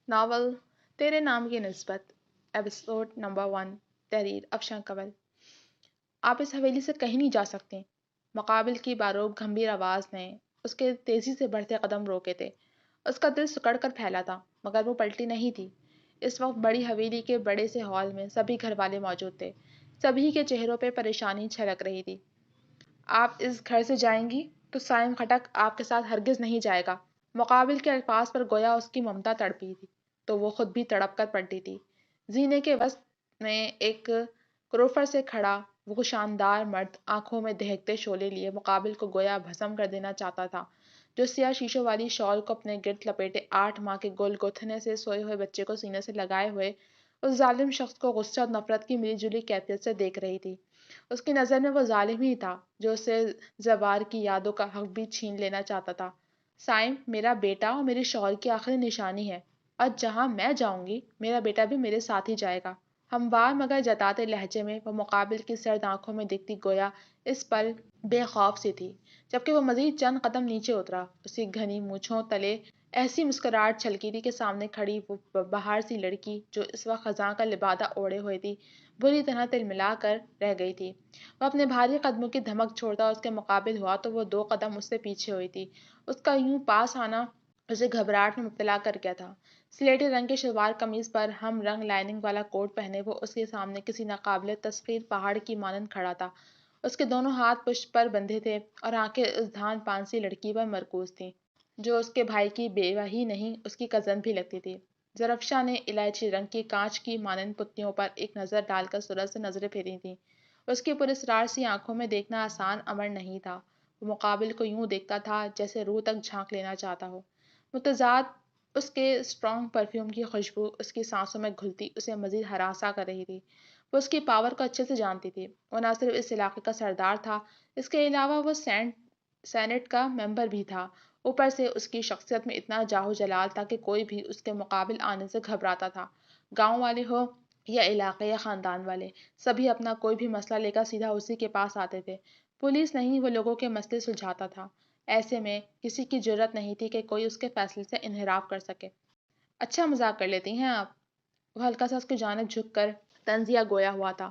Novel تیرے نام کی نسبت ایپیسوڈ نمبر 1 تحریر افشاں کنول۔ آپ اس حویلی سے کہیں نہیں جا سکتے۔ مقابل کی باروب گھمبیر آواز نے اس کے تیزی سے بڑھتے قدم روکے تھے۔ اس کا دل سکڑ کر پھیلا تھا مگر وہ پلٹی نہیں تھی۔ اس وقت بڑی حویلی کے بڑے سے ہال میں سبھی گھر والے موجود تھے۔ سبھی کے چہروں پہ پریشانی چھلک رہی تھی۔ آپ اس گھر سے جائیں گی تو سائم خٹک آپ کے ساتھ ہرگز نہیں جائے گا۔ مقابل کے الفاظ پر گویا اس کی ممتا تڑپی تھی تو وہ خود بھی تڑپ کر پڑتی تھی۔ زینے کے وسط میں ایک کروفر سے کھڑا وہ شاندار مرد آنکھوں میں دہکتے شعلے لیے مقابل کو گویا بھسم کر دینا چاہتا تھا، جو سیاہ شیشوں والی شال کو اپنے گرد لپیٹے 8 ماہ کے گول گوتھنے سے سوئے ہوئے بچے کو سینے سے لگائے ہوئے اس ظالم شخص کو غصہ اور نفرت کی ملی جلی کیفیت سے دیکھ رہی تھی۔ اس کی نظر میں وہ ظالم ہی تھا جو اسے زوار کی یادوں کا حق بھی چھین لینا چاہتا تھا۔ سائم میرا بیٹا اور میری شوہر کی آخری نشانی ہے، اور جہاں میں جاؤں گی میرا بیٹا بھی میرے ساتھ ہی جائے گا۔ ہموار مگر جتاتے لہجے میں وہ مقابل کی سرد آنکھوں میں دکھتی گویا اس پل بے خوف سی تھی۔ جبکہ وہ مزید چند قدم نیچے اترا، اس کی گھنی مونچھوں تلے ایسی مسکراہٹ چھلکی تھی کہ سامنے کھڑی وہ بہار سی لڑکی جو اس وقت خزاں کا لبادہ اوڑھے ہوئے تھی بری طرح تلملا کر رہ گئی تھی۔ وہ اپنے بھاری قدموں کی دھمک چھوڑتا اس کے مقابل ہوا تو وہ 2 قدم اس سے پیچھے ہوئی تھی۔ اس کا یوں پاس آنا اسے گھبراہٹ میں مبتلا کر گیا تھا۔ سلیٹی رنگ کے شلوار قمیض پر ہم رنگ لائننگ والا کوٹ پہنے وہ اس کے سامنے کسی ناقابل تسخیر پہاڑ کی مانند کھڑا تھا۔ اس کے دونوں ہاتھ پشت پر بندھے تھے اور آنکھیں اس دھان پانسی لڑکی پر مرکوز تھیں جو اس کے بھائی کی بیوہ ہی نہیں اس کی کزن بھی لگتی تھی۔ زرفشاں نے الائچی رنگ کی کانچ کی مانند پتیوں پر ایک نظر ڈال کر سورج سے نظریں پھیری تھیں۔ اس کی پراسرار سی آنکھوں میں دیکھنا آسان امر نہیں تھا۔ وہ مقابل کو یوں دیکھتا تھا جیسے روح تک جھانک لینا چاہتا ہو۔ متضاد اس کے اسٹرانگ پرفیوم کی خوشبو اس کی سانسوں میں گھلتی اسے مزید ہراساں کر رہی تھی۔ وہ اس کی پاور کو اچھے سے جانتی تھی۔ وہ نہ صرف اس علاقے کا سردار تھا، اس کے علاوہ وہ سینٹ کا ممبر بھی تھا۔ اوپر سے اس کی شخصیت میں اتنا جاہو جلال تھا کہ کوئی بھی اس کے مقابل آنے سے گھبراتا تھا۔ گاؤں والے ہو یا علاقے یا خاندان والے، سبھی اپنا کوئی بھی مسئلہ لے کر سیدھا اسی کے پاس آتے تھے۔ پولیس نہیں، وہ لوگوں کے مسئلے سلجھاتا تھا۔ ایسے میں کسی کی جرت نہیں تھی کہ کوئی اس کے فیصلے سے انحراف کر سکے۔ اچھا مذاق کر لیتی ہیں آپ، وہ ہلکا سا اس کی جانب جھک کر طنزیہ گویا ہوا تھا۔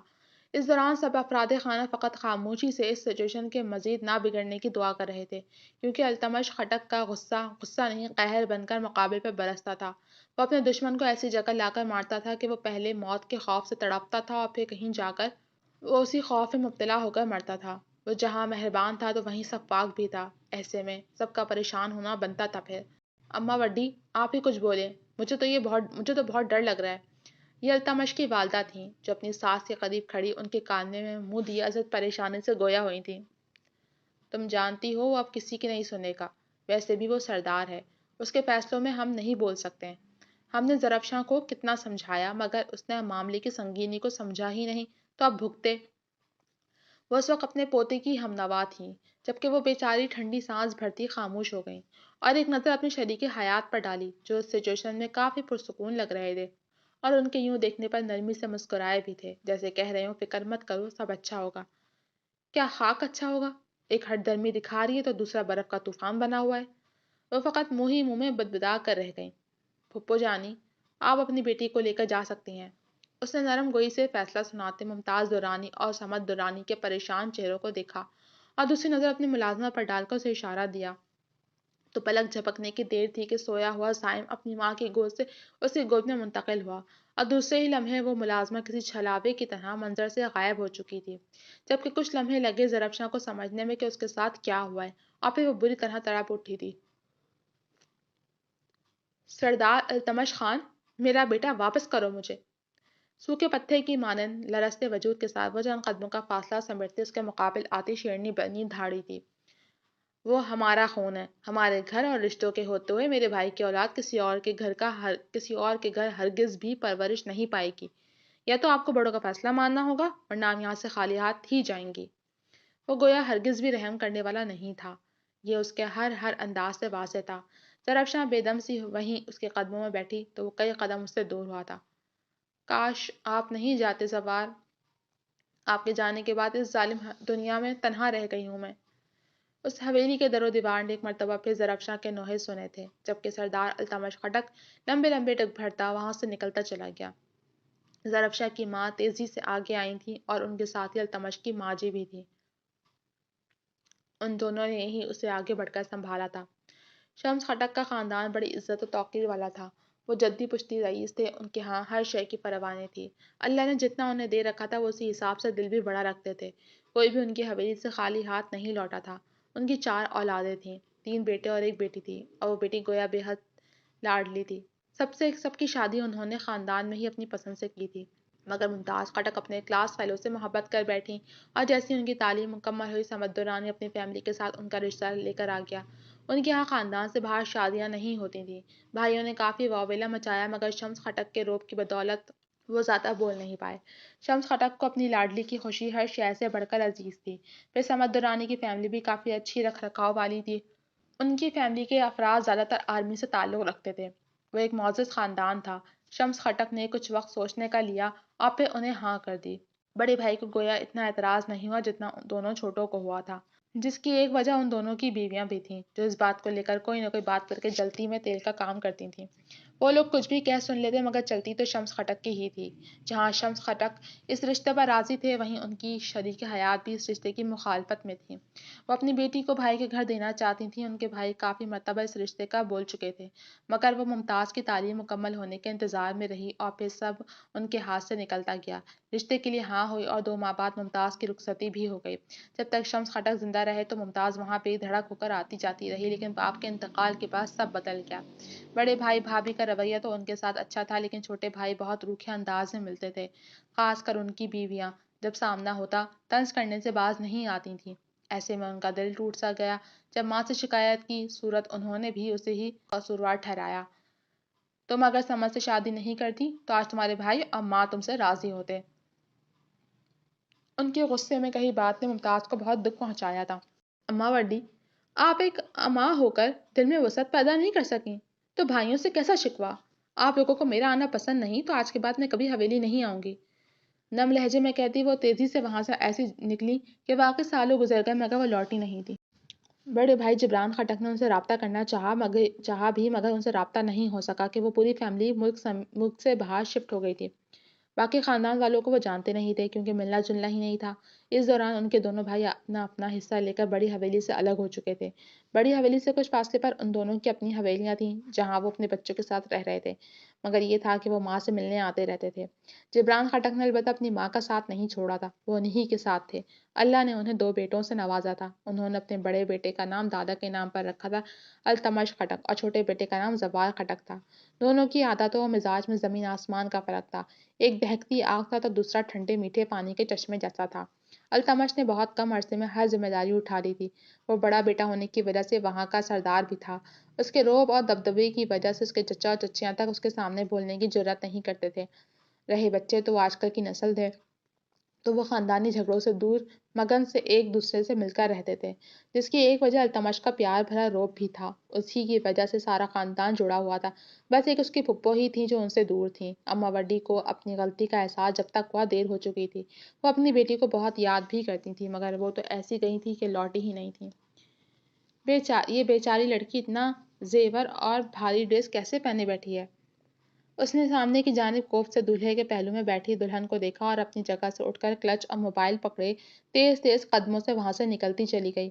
اس دوران سب افراد خانہ فقط خاموشی سے اس سچویشن کے مزید نہ بگڑنے کی دعا کر رہے تھے، کیونکہ التمش خٹک کا غصہ نہیں قہر بن کر مقابل پہ برستا تھا۔ وہ اپنے دشمن کو ایسی جگہ لا کر مارتا تھا کہ وہ پہلے موت کے خوف سے تڑپتا تھا اور پھر کہیں جا کر وہ اسی خوف میں مبتلا ہو کر مرتا تھا۔ وہ جہاں مہربان تھا تو وہیں سفاک بھی تھا۔ ایسے میں سب کا پریشان ہونا بنتا تھا۔ پھر اماں وڈی آپ ہی کچھ بولے، مجھے تو بہت ڈر لگ رہا ہے۔ یہ التمش کی والدہ تھیں جو اپنی ساس کے قریب کھڑی ان کے کاننے میں منہ دیے ازد پریشانی سے گویا ہوئی تھیں۔ تم جانتی ہو وہ اب کسی کی نہیں سنے گا، ویسے بھی وہ سردار ہے، اس کے فیصلوں میں ہم نہیں بول سکتے۔ ہم نے زرفشاں کو کتنا سمجھایا مگر اس نے معاملے کی سنگینی کو سمجھا ہی نہیں، تو اب بھگتے۔ وہ اس وقت اپنے پوتے کی ہمنوا تھیں، جبکہ وہ بیچاری ٹھنڈی سانس بھرتی خاموش ہو گئیں اور ایک نظر اپنی شریک حیات پر ڈالی جو اس سچویشن میں کافی پرسکون لگ رہے تھے اور ان کے یوں دیکھنے پر نرمی سے مسکرائے بھی تھے جیسے کہہ رہے ہوں فکر مت کرو سب اچھا ہوگا۔ کیا خاک اچھا ہوگا؟ ایک ہٹ درمی دکھا رہی ہے تو دوسرا برف کا طوفان بنا ہوا ہے۔ وہ فقط منہ ہی منہ میں بدبدا کر رہ گئیں۔ پھپھو جانی آپ اپنی بیٹی کو لے کر جا سکتی ہیں، اس نے نرم گوئی سے فیصلہ سناتے ممتاز دورانی اور سمت دورانی کے پریشان چہروں کو دیکھا اور دوسری نظر اپنی ملازمہ پر ڈال کر اسے اشارہ دیا تو پلک جھپکنے کی دیر تھی کہ سویا ہوا سائم اپنی ماں کی گود سے اس کی گود میں منتقل ہوا اور دوسرے ہی لمحے وہ ملازمہ کسی چھلاوے کی طرح منظر سے غائب ہو چکی تھی، جبکہ کچھ لمحے لگے زرفشاں کو سمجھنے میں کہ اس کے ساتھ کیا ہوا ہے اور پھر وہ بری طرح تڑپ اٹھی تھی۔ سردار التمش خان، میرا بیٹا واپس کرو مجھے۔ سوکھے پتے کی مانند لرزتے وجود کے ساتھ وہ چند قدموں کا فاصلہ سمیٹتے اس کے مقابل آتی شیرنی بنی دھاڑی تھی۔ وہ ہمارا خون ہے، ہمارے گھر اور رشتوں کے ہوتے ہوئے میرے بھائی کی اولاد کسی اور کے گھر ہرگز بھی پرورش نہیں پائے گی۔ یا تو آپ کو بڑوں کا فیصلہ ماننا ہوگا ورنہ ہم یہاں سے خالی ہاتھ ہی جائیں گی۔ وہ گویا ہرگز بھی رحم کرنے والا نہیں تھا، یہ اس کے ہر انداز سے واضح تھا۔ زرفشاں بے دم سی وہیں اس کے قدموں میں بیٹھی تو وہ کئی قدم اس سے دور ہوا تھا۔ کاش آپ نہیں جاتے زوار، آپ کے جانے کے بعد اس ظالم دنیا میں تنہا رہ گئی ہوں میں۔ اس حویلی کے در و دیوار نے ایک مرتبہ پھر زرافشاں کے نوحے سنے تھے، جبکہ سردار التمش خٹک لمبے لمبے ڈگ بھرتا وہاں سے نکلتا چلا گیا۔ زرافشاں کی ماں تیزی سے آگے آئی تھی اور ان کے ساتھ ہی التمش کی ماں جی بھی تھی۔ ان دونوں نے ہی اسے آگے بڑھ کر سنبھالا تھا۔ شمس خٹک کا خاندان بڑی عزت و توقیر والا تھا۔ وہ جدی پشتی رئیس تھے، ان کے ہاں ہر شے کی پرواہ نہیں تھی۔ اللہ نے جتنا انہیں دے رکھا تھا وہ اسی حساب سے دل بھی بڑا رکھتے تھے۔ کوئی بھی ان کی حویلی سے خالی ہاتھ نہیں لوٹا تھا۔ ان کی 4 اولادیں تھیں، 3 بیٹے اور 1 بیٹی تھی، اور وہ بیٹی گویا بے حد لاڈلی تھی۔ سب کی شادی انہوں نے خاندان میں ہی اپنی پسند سے کی تھی، مگر ممتاز خٹک اپنے کلاس فیلو سے محبت کر بیٹھیں، اور جیسی ان کی تعلیم مکمل ہوئی سمت دورانی اپنی فیملی کے ساتھ ان کا رشتہ لے کر آ گیا۔ ان کے یہاں خاندان سے باہر شادیاں نہیں ہوتی تھیں۔ بھائیوں نے کافی واویلا مچایا، مگر شمس خٹک کے روب کی بدولت وہ زیادہ بول نہیں پائے۔ شمس خٹک کو اپنی لاڈلی کی خوشی ہر شے سے بڑھ کر عزیز تھی۔ پھر سمت دورانی کی فیملی بھی کافی اچھی رکھ رکھاؤ والی تھی۔ ان کی فیملی کے افراد زیادہ تر آرمی سے تعلق رکھتے تھے۔ وہ ایک معزز خاندان تھا۔ شمس خٹک نے کچھ وقت سوچنے کا لیا اور پھر انہیں ہاں کر دی۔ بڑے بھائی کو گویا اتنا اعتراض نہیں ہوا جتنا دونوں چھوٹوں کو ہوا تھا، جس کی ایک وجہ ان دونوں کی بیویاں بھی تھیں، جو اس بات کو لے کر کوئی نہ کوئی بات کر کے جلتی میں تیل کا کام کرتی تھیں۔ وہ لوگ کچھ بھی کہہ سن لیتے، مگر چلتی تو شمس خٹک کی ہی تھی۔ جہاں شمس خٹک اس رشتے پر راضی تھے، وہیں ان کی شریک حیات بھی اس رشتے کی مخالفت میں تھیں۔ وہ اپنی بیٹی کو بھائی کے گھر دینا چاہتی تھیں۔ ان کے بھائی کافی مرتبہ اس رشتے کا بول چکے تھے، مگر وہ ممتاز کی تعلیم مکمل ہونے کے انتظار میں رہی، اور پھر سب ان کے ہاتھ سے نکلتا گیا۔ رشتے کے لیے ہاں ہوئی اور 2 ماہ بعد ممتاز کی رخصتی بھی ہو گئی۔ جب تک شمس خٹک زندہ رہے تو ممتاز وہاں بے دھڑک ہو کر آتی جاتی رہی، لیکن باپ کے انتقال کے بعد سب بدل گیا۔ بڑے بھائی بھابھی کا رویہ تو ان کے ساتھ اچھا تھا، لیکن چھوٹے بھائی بہت روکھے انداز میں ملتے تھے، خاص کر ان کی بیویاں جب سامنا ہوتا طنز کرنے سے باز نہیں آتی تھیں۔ ایسے میں ان کا دل ٹوٹ سا گیا جب ماں سے شکایت کی صورت انہوں نے بھی اسے ہی قصوروار ٹھہرایا۔ تم اگر سمت سے شادی نہیں کرتی تو آج تمہارے بھائی اور ماں تم سے راضی ہوتے۔ ان کے غصے میں کہی بات نے ممتاز کو بہت دکھ پہنچایا تھا۔ اماں وڈی، آپ ایک ماں ہو کر دل میں وسعت پیدا نہیں کر سکیں تو بھائیوں سے کیسا شکوہ؟ آپ لوگوں کو میرا آنا پسند نہیں تو آج کے بعد میں کبھی حویلی نہیں آؤں گی۔ نم لہجے میں کہتی وہ تیزی سے وہاں سے ایسی نکلی کہ واقعی سالوں گزر گئے مگر وہ لوٹی نہیں تھی۔ بڑے بھائی جبران خٹک نے ان سے رابطہ کرنا چاہا بھی، مگر ان سے رابطہ نہیں ہو سکا کہ وہ پوری فیملی ملک سے باہر شفٹ ہو گئی تھی۔ باقی خاندان والوں کو وہ جانتے نہیں تھے، کیونکہ ملنا جلنا ہی نہیں تھا۔ اس دوران ان کے دونوں بھائی اپنا اپنا حصہ لے کر بڑی حویلی سے الگ ہو چکے تھے۔ بڑی حویلی سے کچھ فاصلے پر ان دونوں کی اپنی حویلیاں تھیں، جہاں وہ اپنے بچوں کے ساتھ رہ رہے تھے، مگر یہ تھا کہ وہ ماں سے ملنے آتے رہتے تھے۔ جبران خٹک نے البتہ اپنی ماں کا ساتھ نہیں چھوڑا تھا، وہ انہی کے ساتھ تھے۔ اللہ نے انہیں 2 بیٹوں سے نوازا تھا۔ انہوں نے اپنے بڑے بیٹے کا نام دادا کے نام پر رکھا تھا، التمش خٹک، اور چھوٹے بیٹے کا نام زوال خٹک تھا۔ دونوں کی عادتوں و مزاج میں زمین آسمان کا فرق تھا۔ ایک دہکتی آگ تھا تو دوسرا ٹھنڈے میٹھے پانی کے چشمے جیسا تھا۔ التمش نے بہت کم عرصے میں ہر ذمہ داری اٹھا لی تھی۔ وہ بڑا بیٹا ہونے کی وجہ سے وہاں کا سردار بھی تھا۔ اس کے روب اور دبدبے کی وجہ سے اس کے چچا اور چچیاں تک اس کے سامنے بولنے کی جرات نہیں کرتے تھے۔ رہے بچے تو آج کل کی نسل تھے، تو وہ خاندانی جھگڑوں سے دور مگن سے ایک دوسرے سے مل کر رہتے تھے، جس کی ایک وجہ التمش کا پیار بھرا روب بھی تھا۔ اسی کی وجہ سے سارا خاندان جڑا ہوا تھا، بس ایک اس کی پھپھو ہی تھیں جو ان سے دور تھیں۔ اماں وڈی کو اپنی غلطی کا احساس جب تک ہوا دیر ہو چکی تھی۔ وہ اپنی بیٹی کو بہت یاد بھی کرتی تھیں، مگر وہ تو ایسی گئی تھی کہ لوٹی ہی نہیں تھی۔ یہ بیچاری لڑکی اتنا زیور اور بھاری ڈریس کیسے پہنے بیٹھی ہے؟ اس نے سامنے کی جانب کوفت سے دولہے کے پہلو میں بیٹھی دلہن کو دیکھا اور اپنی جگہ سے اٹھ کر کلچ اور موبائل پکڑے تیز تیز قدموں سے وہاں سے نکلتی چلی گئی۔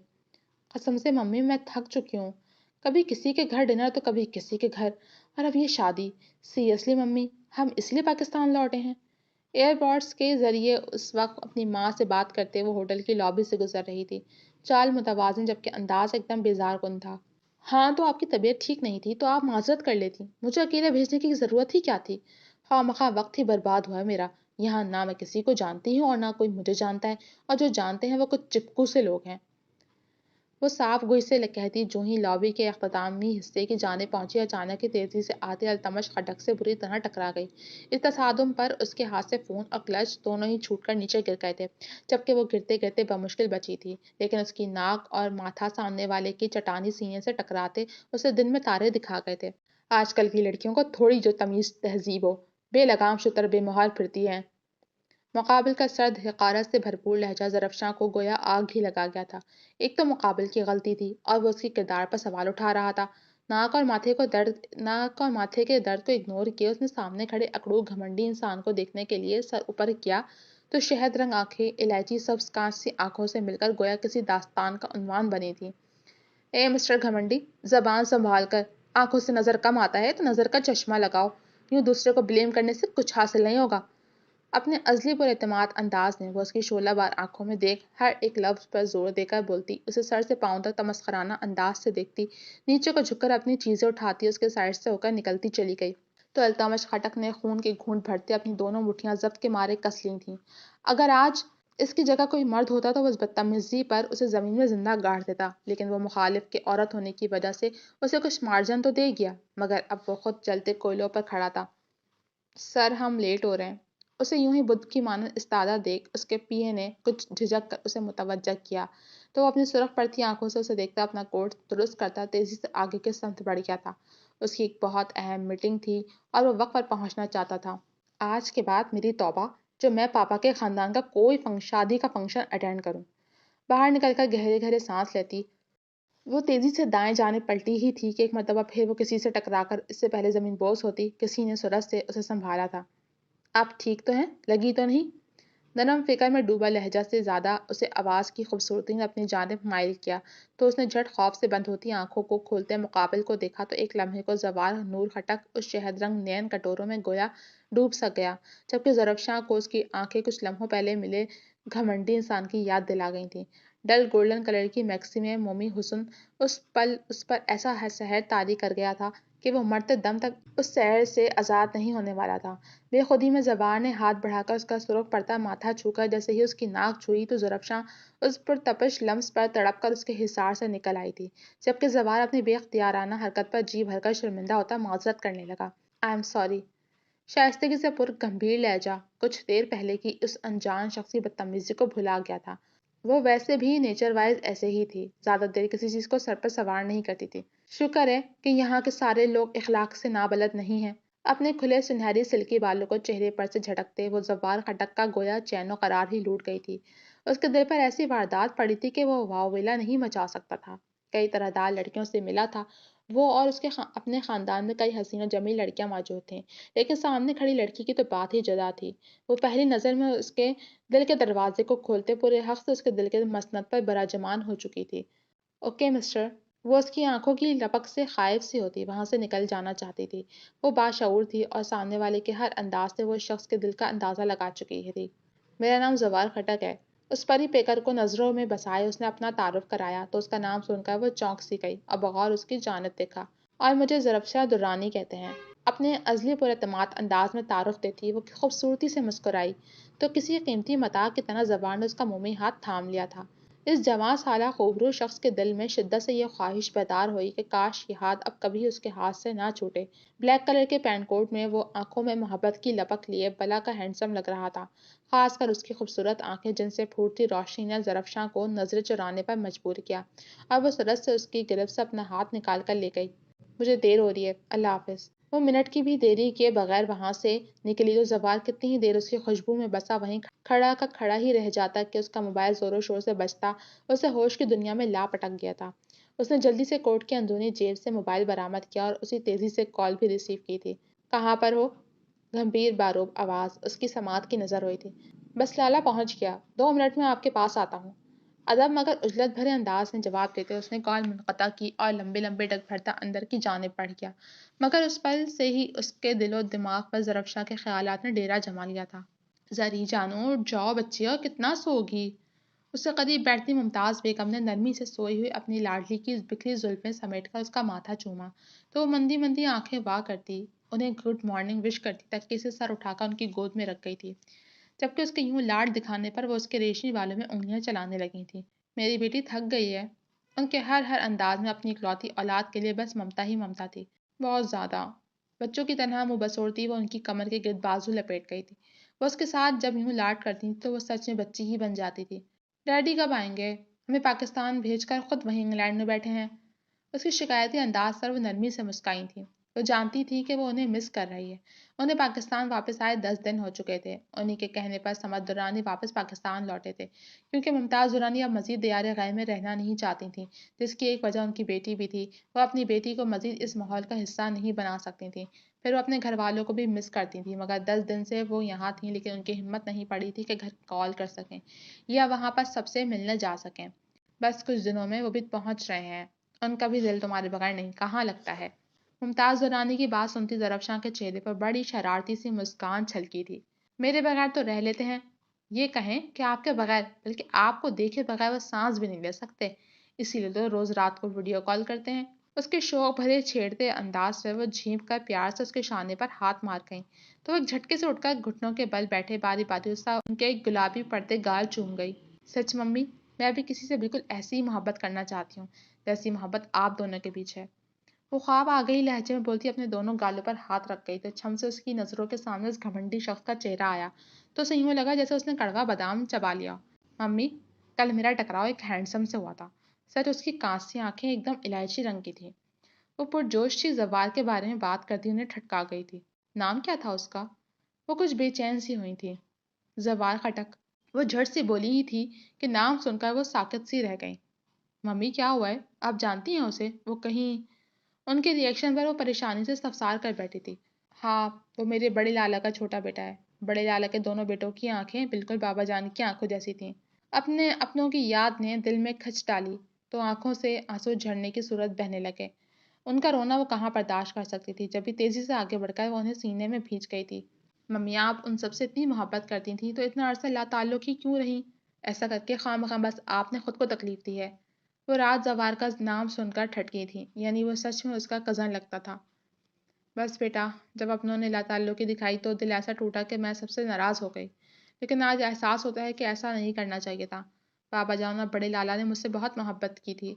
قسم سے ممی، میں تھک چکی ہوں، کبھی کسی کے گھر ڈنر تو کبھی کسی کے گھر، اور اب یہ شادی۔ سیریسلی ممی، ہم اس لیے پاکستان لوٹے ہیں؟ ایئر بڈس کے ذریعے اس وقت اپنی ماں سے بات کرتے وہ ہوٹل کی لابی سے گزر رہی تھی، چال متوازن جبکہ انداز ایک دم بیزار کن تھا۔ ہاں تو آپ کی طبیعت ٹھیک نہیں تھی تو آپ معذرت کر لیتی، مجھے اکیلے بھیجنے کی ضرورت ہی کیا تھی؟ خواہ مخواہ وقت ہی برباد ہوا میرا۔ یہاں نہ میں کسی کو جانتی ہوں اور نہ کوئی مجھے جانتا ہے، اور جو جانتے ہیں وہ کچھ چپکو سے لوگ ہیں۔ وہ صاف گوئی سے کہتی جو ہی لابی کے اختتامی حصے کی جانب پہنچی، اچانک ہی تیزی سے آتے التمش خٹک سے بری طرح ٹکرا گئی۔ اس تصادم پر اس کے ہاتھ سے فون اور کلچ دونوں ہی چھوٹ کر نیچے گر گئے تھے، جبکہ وہ گرتے گرتے بمشکل بچی تھی، لیکن اس کی ناک اور ماتھا سامنے والے کے چٹانی سینے سے ٹکراتے اسے دن میں تارے دکھا گئے تھے۔ آج کل کی لڑکیوں کو تھوڑی جو تمیز تہذیب ہو، بے لگام شتر بے مہار پھرتی ہیں۔ مقابل کا سرد حقارت سے بھرپور لہجہ زرفشاں کو گویا آگ ہی لگا گیا تھا۔ ایک تو مقابل کی غلطی تھی اور وہ اس کے کردار پر سوال اٹھا رہا تھا۔ ناک اور ماتھے کے درد کو اگنور کیے اس نے سامنے کھڑے اکڑو گھمنڈی انسان کو دیکھنے کے لیے سر اوپر کیا تو شہد رنگ آنکھیں الائچی سبز کانچ سی آنکھوں سے مل کر گویا کسی داستان کا عنوان بنی تھی۔ اے مسٹر گھمنڈی، زبان سنبھال کر، آنکھوں سے نظر کم آتا ہے تو نظر کا چشمہ لگاؤ، یوں دوسرے کو بلیم کرنے سے کچھ حاصل نہیں ہوگا۔ اپنے ازلی پر اعتماد انداز میں وہ اس کی شعلہ بار آنکھوں میں دیکھ ہر ایک لفظ پر زور دے کر بولتی، اسے سر سے پاؤں تک تمسخرانہ انداز سے دیکھتی، نیچے کو جھک کر اپنی چیزیں اٹھاتی اس کے سائڈ سے ہو کر نکلتی چلی گئی تو التمش خٹک نے خون کے گھونٹ بھرتے اپنی دونوں مٹھیاں ضبط کے مارے کس لی تھیں۔ اگر آج اس کی جگہ کوئی مرد ہوتا تو وہ اس بدتمیزی پر اسے زمین میں زندہ گاڑ دیتا، لیکن وہ مخالف کے عورت ہونے کی وجہ سے اسے کچھ مارجن تو دے گیا، مگر اب وہ خود جلتے کوئلوں پر کھڑا تھا۔ سر ہم لیٹ ہو رہے ہیں۔ اسے یوں ہی بدھ کی مانند استادہ دیکھ اس کے پیے نے کچھ جھجک کر اسے متوجہ کیا تو وہ اپنی سرخ پڑتی آنکھوں سے اسے دیکھتا اپنا کوٹ درست کرتا تیزی سے آگے کے سمت بڑھ گیا تھا۔ اس کی ایک بہت اہم میٹنگ تھی اور وہ وقت پر پہنچنا چاہتا تھا۔ آج کے بعد میری توبہ جو میں پاپا کے خاندان کا کوئی شادی کا فنکشن اٹینڈ کروں۔ باہر نکل کر گہرے گہرے سانس لیتی وہ تیزی سے دائیں جانب پلٹی ہی تھی کہ ایک مرتبہ پھر وہ کسی سے ٹکرا کر اس سے پہلے زمین بوس ہوتی۔ کسی نے سرعت سے اسے سنبھالا تھا۔ آپ ٹھیک تو ہیں؟ لگی تو نہیں؟ نرم فکر میں ڈوبا لہجہ سے زیادہ اسے آواز کی خوبصورتی نے اپنی جانب مائل کیا تو اس نے جھٹ خوف سے بند ہوتی آنکھوں کو کھولتے مقابل کو دیکھا تو ایک لمحے کو زوال نور خٹک اس شہد رنگ نین کٹوروں میں گویا ڈوب سک گیا، جبکہ زرفشاں کو اس کی آنکھیں کچھ لمحوں پہلے ملے گھمنڈی انسان کی یاد دلا گئی تھیں۔ ڈل گولڈن کلر کی میکسی میں مومی حسن اس پل اس پر ایسا سحر طاری کر گیا تھا کہ وہ مرتے دم تک اس سحر سے آزاد نہیں ہونے والا تھا۔ بے خودی میں زوار نے ہاتھ بڑھا کر اس کا سرخ پڑتا ماتھا چھو کر جیسے ہی اس کی ناک چھوئی تو زرفشاں اس پر تپش لمس پر تڑپ کر اس کے حصار سے نکل آئی تھی، جبکہ زوار اپنی بے اختیارانہ حرکت پر جی بھر کر شرمندہ ہوتا معذرت کرنے لگا۔ I am sorry. شائستگی سے پر گمبھیر لہجہ کچھ دیر پہلے کی اس انجان شخصی بدتمیزی کو بھلا گیا تھا۔ وہ ویسے بھی نیچر وائز ایسے ہی تھی، زیادہ دیر کسی چیز کو سر پر سوار نہیں کرتی تھی۔ شکر ہے کہ یہاں کے سارے لوگ اخلاق سے نابلد نہیں ہیں۔ اپنے کھلے سنہری سلکی بالوں کو چہرے پر سے جھٹکتے وہ زوار خٹک کا گویا چین و قرار ہی لوٹ گئی تھی۔ اس کے دل پر ایسی واردات پڑی تھی کہ وہ واویلا نہیں مچا سکتا تھا۔ کئی طرح دار لڑکیوں سے ملا تھا وہ اور اس کے اپنے خاندان میں کئی حسین و جمیل لڑکیاں موجود تھیں، لیکن سامنے کھڑی لڑکی کی تو بات ہی جدا تھی۔ وہ پہلی نظر میں اس کے دل کے دروازے کو کھولتے پورے حق سے اس کے دل کے مسند پر براجمان ہو چکی تھی۔ اوکے مسٹر، وہ اس کی آنکھوں کی لپک سے خائف سی ہوتی وہاں سے نکل جانا چاہتی تھی۔ وہ باشعور تھی اور سامنے والے کے ہر انداز سے وہ اس شخص کے دل کا اندازہ لگا چکی تھی۔ میرا نام زوار خٹک ہے۔ اس پری پیکر کو نظروں میں بسائے اس نے اپنا تعارف کرایا تو اس کا نام سن کر وہ چونک سی گئی اور بغور اس کی جانب دیکھا۔ اور مجھے زرفشا درانی کہتے ہیں۔ اپنے ازلی پر اعتماد انداز میں تعارف دیتی وہ خوبصورتی سے مسکرائی تو کسی قیمتی متاع کی طرح زبان نے اس کا مومی ہاتھ تھام لیا تھا۔ اس جوان سالہ خوبرو شخص کے دل میں شدت سے یہ خواہش بیدار ہوئی کہ کاش یہ ہاتھ اب کبھی اس کے ہاتھ سے نہ چھوٹے۔ بلیک کلر کے پینٹ کوٹ میں وہ آنکھوں میں محبت کی لپک لیے بلا کا ہینڈسم لگ رہا تھا، خاص کر اس کی خوبصورت آنکھیں جن سے پھوٹتی روشنی نے زرفشاں کو نظریں چرانے پر مجبور کیا اور وہ سرعت سے اس کی گرفت سے اپنا ہاتھ نکال کر لے گئی۔ مجھے دیر ہو رہی ہے، اللہ حافظ۔ وہ منٹ کی بھی دیری کیے بغیر وہاں سے نکلی تو زوار کتنی ہی دیر اس کی خوشبو میں بسا وہیں کھڑا کا کھڑا ہی رہ جاتا کہ اس کا موبائل زور و شور سے بجتا اسے ہوش کی دنیا میں لا پٹک گیا تھا۔ اس نے جلدی سے کوٹ کی اندرونی جیب سے موبائل برآمد کیا اور اسی تیزی سے کال بھی ریسیو کی تھی۔ کہاں پر ہو؟ گمبھیر باروب آواز اس کی سماعت کی نظر ہوئی تھی۔ بس لالا پہنچ گیا، 2 منٹ میں آپ کے پاس آتا ہوں۔ ادب مگر عجلت بھرے انداز میں جواب دیتے اس نے کال منقطع کی اور لمبے لمبے ڈگ بھرتا اندر کی جانب بڑھ گیا، مگر اس پل سے ہی اس کے دل و دماغ پر زرفشاں کے خیالات نے ڈیرا جما لیا تھا۔ زری جانو اٹھ جاؤ بچیا، کتنا سوگی؟ اس سے قریب بیٹھتی ممتاز بیگم نے نرمی سے سوئی ہوئی اپنی لاڈلی کی بکھری زلفیں سمیٹ کر اس کا ماتھا چوما تو وہ مندی مندی آنکھیں وا کرتی انہیں گڈ مارننگ وش کرتی تک اسے سر اٹھا کر ان کی گود میں رکھ گئی تھی، جبکہ اس کے یوں لاڈ دکھانے پر وہ اس کے ریشمی بالوں میں انگلیاں چلانے لگی تھی۔ میری بیٹی تھک گئی ہے۔ ان کے ہر انداز میں اپنی اکلوتی اولاد کے لیے بس ممتا ہی ممتا تھی، بہت زیادہ۔ بچوں کی طرح منہ بسوڑتی وہ ان کی کمر کے گرد بازو لپیٹ گئی تھی۔ وہ اس کے ساتھ جب یوں لاڈ کرتی تو وہ سچ میں بچی ہی بن جاتی تھی۔ ڈیڈی کب آئیں گے؟ ہمیں پاکستان بھیج کر خود وہیں انگلینڈ میں بیٹھے ہیں۔ اس کی شکایتی انداز پر وہ نرمی سے مسکرائی تھی۔ وہ جانتی تھی کہ وہ انہیں مس کر رہی ہے۔ انہیں پاکستان واپس آئے 10 دن ہو چکے تھے۔ انہی کے کہنے پر سمد درانی واپس پاکستان لوٹے تھے، کیونکہ ممتاز درانی اب مزید دیار غیر میں رہنا نہیں چاہتی تھیں، جس کی ایک وجہ ان کی بیٹی بھی تھی۔ وہ اپنی بیٹی کو مزید اس ماحول کا حصہ نہیں بنا سکتی تھیں۔ پھر وہ اپنے گھر والوں کو بھی مس کرتی تھیں، مگر 10 دن سے وہ یہاں تھیں، لیکن ان کی ہمت نہیں پڑی تھی کہ گھر کال کر سکیں یا وہاں پر سب سے ملنے جا سکیں۔ بس کچھ دنوں میں وہ بھی پہنچ رہے ہیں۔ ان کا بھی دل تمہارے بغیر نہیں کہاں لگتا ہے؟ ممتاز درانی کی بات سنتی زرفشاں کے چہرے پر بڑی شرارتی سی مسکان چھلکی تھی۔ میرے بغیر تو رہ لیتے ہیں، یہ کہیں کہ آپ کے بغیر، بلکہ آپ کو دیکھے بغیر وہ سانس بھی نہیں لے سکتے، اسی لیے تو روز رات کو ویڈیو کال کرتے ہیں۔ اس کے شوق بھرے چھیڑتے انداز سے وہ جھینپ کر پیار سے اس کے شانے پر ہاتھ مار گئیں، تو وہ ایک جھٹکے سے اٹھ کر گھٹنوں کے بل بیٹھے باری باری ان کے گلابی پڑتے گال چوم گئی۔ سچ ممی، میں بھی کسی سے بالکل ایسی ہی محبت کرنا چاہتی ہوں جیسی محبت آپ دونوں کے بیچ ہے۔ وہ خواب آ گئی لہجے میں بولتی اپنے دونوں گالوں پر ہاتھ رکھ گئی تو چھم سے اس کی نظروں کے سامنے اس گھمنڈی شخص کا چہرہ آیا تو اسے یوں لگا جیسے اس نے کڑوا بادام چبا لیا۔ ممی، کل میرا ٹکراؤ ایک ہینڈسم سے ہوا تھا۔ سچ اس کی کانسی آنکھیں ایک دم الائچی رنگ کی تھیں۔ وہ پرجوش سی زوار کے بارے میں بات کرتی انہیں ٹھٹکا گئی تھی۔ نام کیا تھا اس کا؟ وہ کچھ بے چین سی ہوئی تھی۔ زوار خٹک۔ وہ جھٹ سے بولی ہی تھی کہ نام سن کر وہ ساکت سی رہ گئی۔ ممی کیا ہوا ہے؟ آپ جانتی ہیں اسے؟ وہ کہیں ان کے ریئیکشن پر وہ پریشانی سے استفسار کر بیٹھی تھی۔ ہاں، وہ میرے بڑے لالا کا چھوٹا بیٹا ہے۔ بڑے لالا کے دونوں بیٹوں کی آنکھیں بالکل بابا جان کی آنکھوں جیسی تھیں۔ اپنوں کی یاد نے دل میں کھچ ڈالی تو آنکھوں سے آنسو جھرنے کی صورت بہنے لگے۔ ان کا رونا وہ کہاں برداشت کر سکتی تھی، جب بھی تیزی سے آگے بڑھ کر وہ انہیں سینے میں بھینچ گئی تھی۔ ممی، آپ ان سب سے اتنی محبت کرتی تھیں تو اتنا عرصہ لا تعلق ہی کیوں رہیں؟ ایسا کر کے خواہ بس آپ نے خود کو تکلیف دی ہے۔ وہ رات زوار کا نام سن کر ٹھٹکی تھی، یعنی وہ سچ میں اس کا کزن لگتا تھا۔ بس بیٹا، جب اپنوں نے لا تعلقی دکھائی تو دل ایسا ٹوٹا کہ میں سب سے ناراض ہو گئی، لیکن آج احساس ہوتا ہے کہ ایسا نہیں کرنا چاہیے تھا۔ بابا جان اور بڑے لالا نے مجھ سے بہت محبت کی تھی،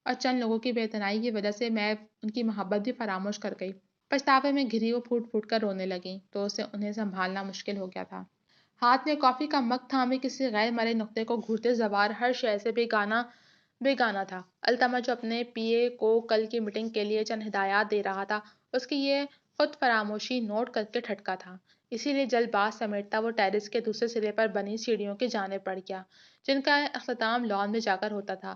اور چند لوگوں کی بے اعتنائی کی وجہ سے میں ان کی محبت بھی فراموش کر گئی۔ پچھتاوے میں گھری وہ پھوٹ پھوٹ کر رونے لگیں تو اسے انہیں سنبھالنا مشکل ہو گیا تھا۔ ہاتھ میں کافی کا مگ تھامے کسی غیر مرے نقطے کو گھورتے زوار ہر شے سے بے گانا تھا۔ التمش جو اپنے پی اے کو کل کی میٹنگ کے لیے چند ہدایات دے رہا تھا، اس کی یہ خود فراموشی نوٹ کر کے ٹھٹکا تھا، اسی لیے جلد باز سمیٹتا وہ ٹیرس کے دوسرے سرے پر بنی سیڑھیوں کی جانب بڑھ گیا، جن کا اختتام لان میں جا کر ہوتا تھا۔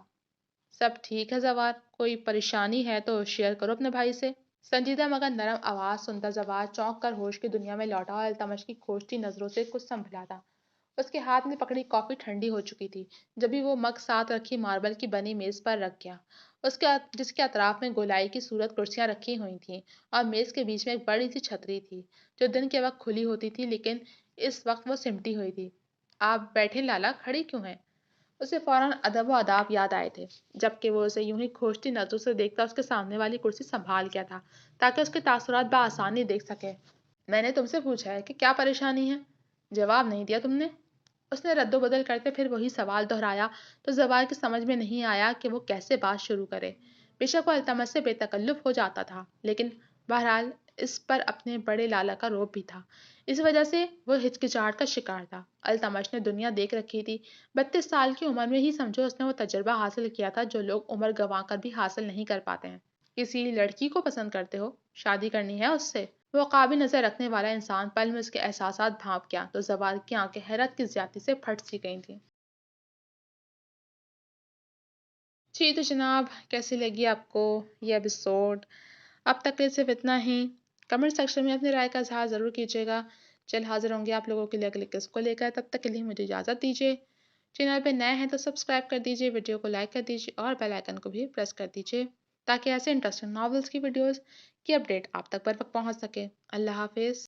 سب ٹھیک ہے زوار، کوئی پریشانی ہے تو شیئر کرو اپنے بھائی سے۔ سنجیدہ مگر نرم آواز سنتا زوار چونک کر ہوش کی دنیا میں لوٹا اور التمش کی کھوجتی نظروں سے کچھ سنبھلا تھا۔ اس کے ہاتھ میں پکڑی کافی ٹھنڈی ہو چکی تھی جبھی وہ مگ ساتھ رکھی ماربل کی بنی میز پر رکھ گیا، جس کے اطراف میں گولائی کی صورت کرسیاں رکھی ہوئی تھیں، اور میز کے بیچ میں ایک بڑی سی چھتری تھی جو دن کے وقت کھلی ہوتی تھی لیکن اس وقت وہ سمٹی ہوئی تھی۔ آپ بیٹھے لالا، کھڑی کیوں ہیں؟ اسے فوراً ادب و آداب یاد آئے تھے، جبکہ وہ اسے یوں ہی کھوجتی نظروں سے دیکھتا اس کے سامنے والی کرسی سنبھال گیا تھا تاکہ اس کے تاثرات بآسانی دیکھ سکے۔ میں نے تم سے پوچھا ہے کہ کیا پریشانی ہے، جواب نہیں دیا تم نے؟ اس نے رد و بدل کرتے پھر وہی سوال دہرایا تو زوال کی سمجھ میں نہیں آیا کہ وہ کیسے بات شروع کرے۔ بے شک وہ التمش سے بے تکلف ہو جاتا تھا، لیکن بہرحال اس پر اپنے بڑے لالا کا رعب بھی تھا، اس وجہ سے وہ ہچکچاہٹ کا شکار تھا۔ التمش نے دنیا دیکھ رکھی تھی، 32 سال کی عمر میں ہی سمجھو اس نے وہ تجربہ حاصل کیا تھا جو لوگ عمر گنوا کر بھی حاصل نہیں کر پاتے ہیں۔ کسی لڑکی کو پسند کرتے ہو، شادی کرنی ہے اس سے؟ وہ قابل نظر رکھنے والا انسان پل میں اس کے احساسات بھانپ گیا تو زوال کی آنکھیں حیرت کی زیادتی سے پھٹ سی گئی تھیں۔ جی تو جناب، کیسی لگی آپ کو یہ ایپیسوڈ؟ اب تک کے صرف اتنا ہی۔ کمنٹ سیکشن میں اپنی رائے کا اظہار ضرور کیجیے گا۔ چل حاضر ہوں گے آپ لوگوں کے لیے اگلے قسط کو لے کر، تب تک کے لیے مجھے اجازت دیجیے۔ چینل پہ نئے ہیں تو سبسکرائب کر دیجیے، ویڈیو کو لائک کر دیجیے اور بیل آئیکن کو بھی پریس کر دیجیے تاکہ ایسے انٹرسٹنگ ناولز کی ویڈیوز کی اپڈیٹ آپ تک بر وقت پہنچ سکے۔ اللہ حافظ۔